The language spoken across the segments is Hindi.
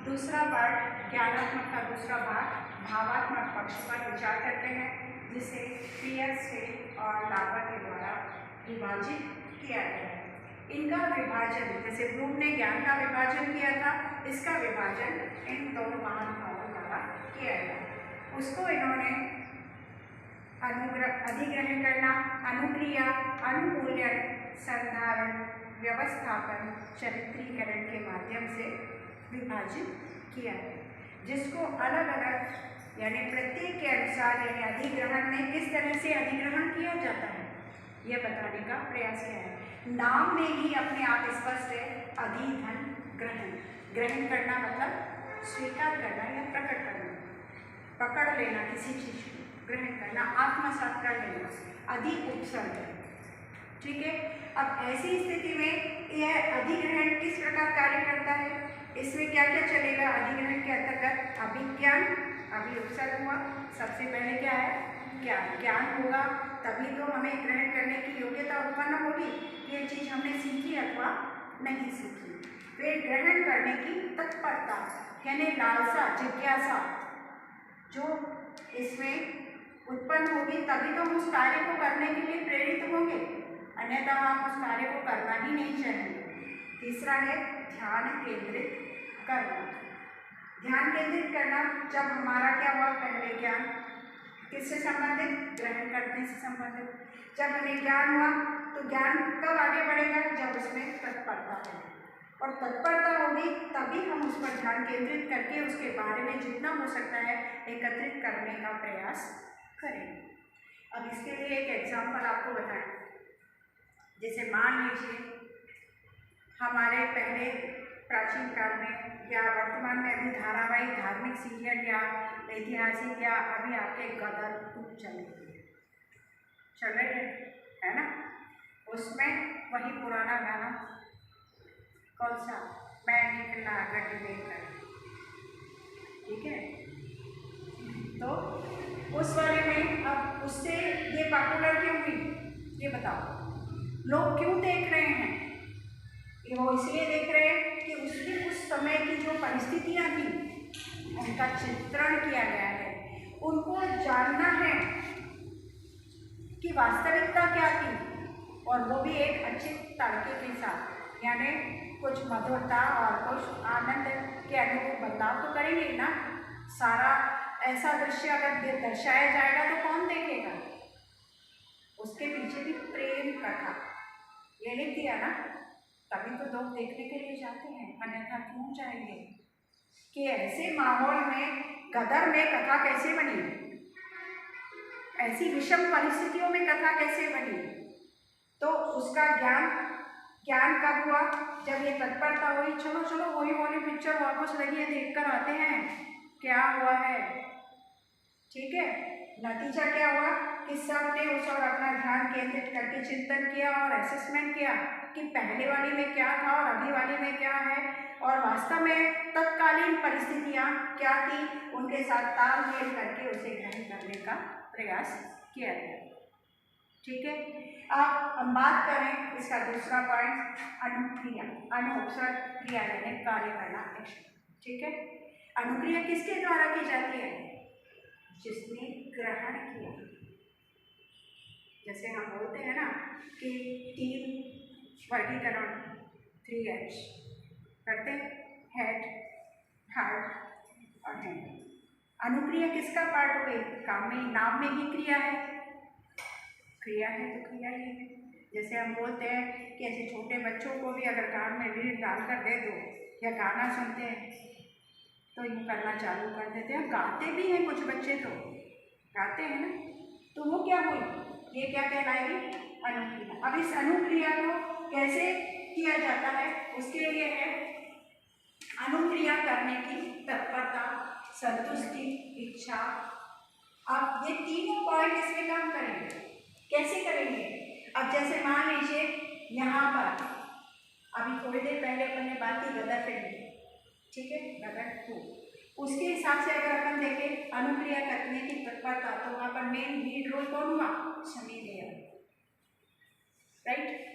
दूसरा पार्ट ज्ञानात्मक का दूसरा भाग भावात्मक पक्ष पर विचार करते हैं, जिसे क्रिया से और लाभा के द्वारा विभाजित किया गया है। इनका विभाजन, जैसे ब्लूम ने ज्ञान का विभाजन किया था, इसका विभाजन इन दो महानुभावों द्वारा किया गया। उसको इन्होंने अधिग्रहण करना, अनुक्रिया, अनुमूल्यन, संधारण, व्यवस्थापन, चरित्रीकरण के माध्यम से विभाजित किया है, जिसको अलग अलग यानी प्रत्येक के अनुसार यानी अधिग्रहण में किस तरह से अधिग्रहण किया जाता है यह बताने का प्रयास किया है। नाम में ही अपने आप स्पष्ट है, अधिधन ग्रहण। ग्रहण करना मतलब स्वीकार करना या प्रकट करना, पकड़ लेना किसी चीज को, ग्रहण करना, आत्मसात कर लेना, अधि उपसर्ग है। ठीक है। अब ऐसी स्थिति में यह अधिग्रहण किस प्रकार कार्य करता है, इसमें क्या क्या चलेगा अधिग्रहण के अंतर्गत? अभिज्ञान, अभी उपसर्ग हुआ, सबसे पहले क्या है ज्ञान। ज्ञान होगा तभी तो हमें ग्रहण करने की योग्यता उत्पन्न होगी कि ये चीज हमने सीखी अथवा नहीं सीखी। फिर ग्रहण करने की तत्परता यानी लालसा, जिज्ञासा जो इसमें उत्पन्न होगी तभी तो हम उस कार्य को करने के लिए प्रेरित होंगे, अन्यथा हम उस कार्य को करना ही नहीं चाहेंगे। तीसरा है ध्यान केंद्रित करना। ध्यान केंद्रित करना जब हमारा क्या हुआ, पहले ज्ञान किससे संबंधित, ग्रहण करने से संबंधित। जब हमें ज्ञान हुआ तो ज्ञान कब आगे बढ़ेगा, जब उसमें तत्परता है, और तत्परता होगी तभी हम उस पर ध्यान केंद्रित करके उसके बारे में जितना हो सकता है एकत्रित करने का प्रयास करेंगे। अब इसके लिए एक एग्जाम्पल आपको बताएं। जैसे मान लीजिए हमारे पहले प्राचीन काल में या वर्तमान में अभी धारावाहिक धार्मिक सीरियल या ऐतिहासिक या अभी आपके गदर खूब चल रहे है ना, उसमें वही पुराना गाना कौन सा, मैं निकला गड्ढे देकर, ठीक है। तो उस वाले में अब उससे ये पॉपुलर क्यों हुई ये बताओ, लोग क्यों देख रहे हैं? वो इसलिए देख रहे हैं कि उसकी उस समय की जो परिस्थितियां थी उनका चित्रण किया गया है, उनको जानना है कि वास्तविकता क्या थी, और वो भी एक अच्छे तड़के के साथ, यानी कुछ मधुरता और कुछ आनंद के अनुरूप बदलाव तो करेंगे ना। सारा ऐसा दृश्य अगर दर्शाया जाएगा तो कौन देखेगा, उसके पीछे भी प्रेम कथा ये लिख दिया ना, तभी तो लोग देखने के लिए जाते हैं, अन्यथा क्यों जाएंगे। कि ऐसे माहौल में गदर में कथा कैसे बनी, ऐसी विषम परिस्थितियों में कथा कैसे बनी, तो उसका ज्ञान कब हुआ, जब ये तत्परता हुई, चलो चलो वही वाली पिक्चर वापस लगी है, देख कर आते हैं क्या हुआ है। ठीक है, नतीजा क्या हुआ कि सबने उस और अपना ध्यान केंद्रित करके चिंतन किया और असेसमेंट किया कि पहले वाली में क्या था और अभी वाली में क्या है, और वास्तव में तत्कालीन परिस्थितियां क्या थी, उनके साथ तालमेल करके उसे ग्रहण करने का प्रयास किया गया। ठीक है। अब हम बात करें इसका दूसरा पॉइंट, अनुक्रिया, अनुपसर्ग क्रिया यानी कार्य करना, एक्शन। ठीक है। अनुक्रिया किसके द्वारा की जाती है, जिसने ग्रहण किया। जैसे हम बोलते हैं ना कि 3 वर्गीकरण 3H करते हैं, हेड, हार्ट और हैंड। अनुक्रिया किसका पार्ट हो गई, काम में, नाम में ही क्रिया है, क्रिया है तो क्रिया ही है। जैसे हम बोलते हैं कि ऐसे छोटे बच्चों को भी अगर कान में रीढ़ डालकर दे दो या गाना सुनते हैं तो यूँ करना चालू कर देते हैं, गाते भी हैं कुछ बच्चे तो गाते हैं ना, तो वो क्या हुई, ये क्या कहलाएगी, अनुक्रिया। अब इस अनुक्रिया को कैसे किया जाता है, उसके लिए है अनुक्रिया करने की तत्परता, संतुष्टि, इच्छा। अब ये तीनों पॉइंट इसमें काम करेंगे, कैसे करेंगे। अब जैसे मान लीजिए यहाँ पर अभी थोड़ी देर पहले अपन ने बात की गदर फिल्म की, ठीक है, गदर 2, उसके हिसाब से अगर अपन देखें अनुक्रिया करने की तत्परता, तो वहाँ पर मेन लीड रोल कौन हुआ, सनी देओल, राइट।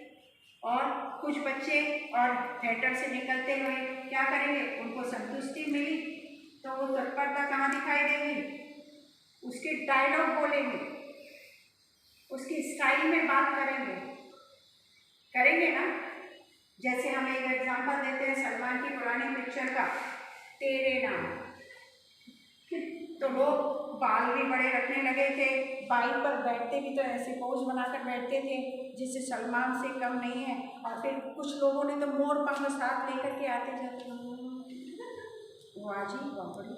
और कुछ बच्चे और थिएटर से निकलते हुए क्या करेंगे, उनको संतुष्टि मिल तो वो तत्परता कहाँ दिखाई देगी? उसके डायलॉग बोलेंगे, उसकी स्टाइल में बात करेंगे ना। जैसे हम एक एग्जांपल देते हैं सलमान की पुरानी पिक्चर का, तेरे नाम। तो लोग बाल भी बड़े रखने लगे थे, बाइक पर बैठते भी तो ऐसे पोज बनाकर बैठते थे जिससे सलमान से कम नहीं है। और फिर कुछ लोगों ने तो मोर पंख साथ लेकर के आते जाते वाजी वापड़ी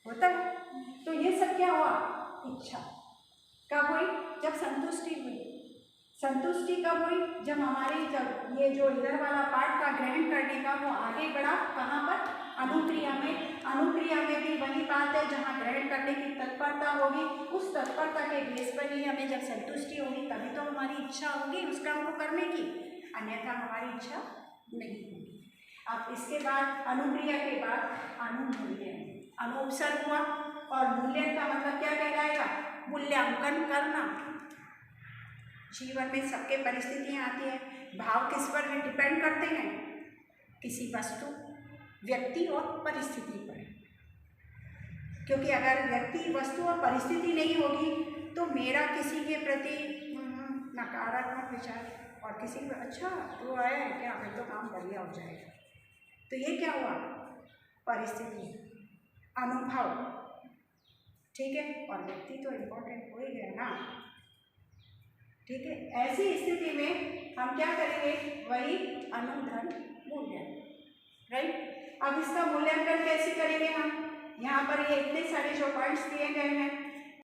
होता है। तो ये सब क्या हुआ? इच्छा कब हुई? जब संतुष्टि हुई। संतुष्टि कब हुई? जब ये जो इधर वाला पार्ट का ग्रहण करने का वो आगे बढ़ा। कहाँ पर? अनुक्रिया में। अनुक्रिया में भी वही बात है, जहाँ ग्रहण करने की तत्परता होगी, उस तत्परता के बेस पर ही हमें जब संतुष्टि होगी तभी तो हमारी इच्छा होगी उस काम को करने की, अन्यथा हमारी इच्छा नहीं होगी। अब इसके बाद अनुक्रिया के बाद अनुमूल्यन, अनुपसर्ग हुआ। और मूल्यन का मतलब क्या कहलाएगा? मूल्यांकन करना। जीवन में सबके परिस्थितियाँ आती हैं, भाव किस पर डिपेंड करते हैं? किसी वस्तु, व्यक्ति और परिस्थिति पर। क्योंकि अगर व्यक्ति, वस्तु और परिस्थिति नहीं होगी तो मेरा किसी के प्रति नकारात्मक विचार, और किसी को अच्छा तो आया है क्या, फिर तो काम बढ़िया हो जाएगा। तो ये क्या हुआ? परिस्थिति, अनुभव, ठीक है। और व्यक्ति तो इम्पोर्टेंट हो ही गया ना, ठीक है। ऐसी स्थिति में हम क्या करेंगे? वही अनुधन मूल्यन, राइट। अब इसका मूल्यांकन कैसे करेंगे हम? यहाँ पर ये इतने सारे जो पॉइंट्स दिए गए हैं,